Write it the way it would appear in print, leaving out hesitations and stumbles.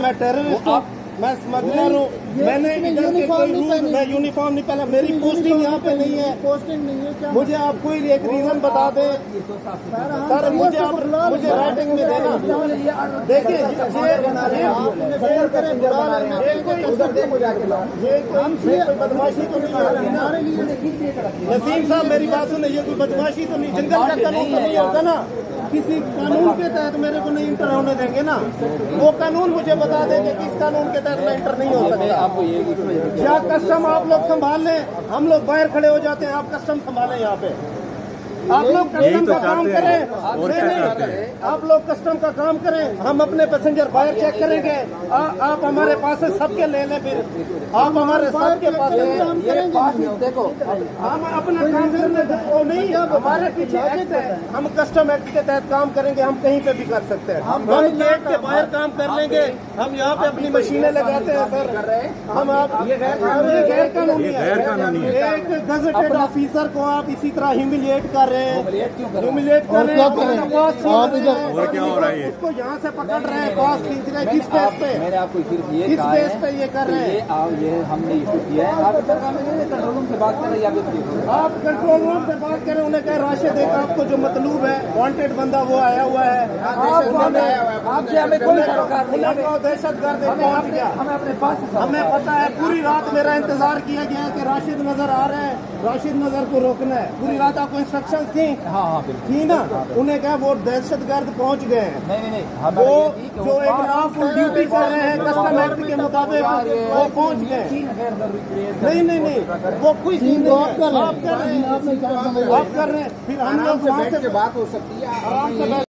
मैं टेररिस्ट हूँ, मैं स्मगलर हूँ, मैंने इधर के कोई रूल, मैं यूनिफॉर्म नहीं पहना, मेरी पोस्टिंग यहाँ पे नहीं है। पोस्टिंग नहीं है क्या? मुझे आप कोई एक रीजन बता दें सर, मुझे राइटिंग में देना। देखिए ये कोई बदमाशी तो नहीं है नसीम साहब, मेरी बात सुनिए, ये कोई बदमाशी तो नहीं, जंगल का कानून तो नहीं होगा ना, किसी कानून के तहत मेरे को नहीं इंटर होने देंगे ना, वो कानून मुझे बता देंगे किस कानून के तहत मैं इंटर नहीं हो सकता। क्या कस्टम आप लोग संभाल लें, हम लोग बाहर खड़े हो जाते हैं, आप कस्टम संभालें यहाँ पे, आप लोग कस्टम का काम करें। आप लोग कस्टम का काम करें, हम अपने पैसेंजर बाहर चेक करेंगे, आप हमारे पास से सबके ले लें, फिर आप हमारे सबके पास देखो हम अपना काम करने वो नहीं, हमारे पीछे एक्ट है, हम कस्टम एक्ट के तहत काम करेंगे, हम कहीं पे भी कर सकते हैं, हम गेट के बाहर काम कर लेंगे, हम यहाँ पे अपनी मशीनें लगाते हैं सर, हम आप ये गैर कानूनी है, एक गजेटेड ऑफिसर को आप इसी तरह ह्यूमिलिएट कर रहे हैं, ह्यूमिलिएट कर रहे हैं, और क्या हो रहा है, उसको यहाँ से पकड़ रहे हैं, पास खींच रहे हैं, किस बेस पे, मैंने आपको सिर्फ ये किस बेस पे ये कर रहे हैं, ये हमने इशू किया है, आप कंट्रोल रूम से बात कर रहे हैं, आप कंट्रोल रूम से बात करें, उन्हें कह राशिद एक आपको जो मतलूब है, वांटेड बंदा वो आया हुआ है, आपसे हमें कोई सरोकार नहीं, दहशतगर्द आप क्या, हमें अपने पास हमें पता है, पूरी रात मेरा इंतजार किया गया है कि राशिद नजर आ रहे हैं, राशिद नजर को रोकना है, पूरी रात आपको इंस्ट्रक्शन थी, हाँ बिल्कुल थी ना, उन्हें कहा वो दहशतगर्द पहुंच गए हैं, नहीं वो जो एक लॉफुल ड्यूटी कर रहे हैं कस्टम एक्ट के मुताबिक वो पहुंच गए, नहीं वो कोई सीन नहीं है, आप कर रहे हैं, फिर हम लोग वहाँ से बात हो सकती है, आराम से बैठ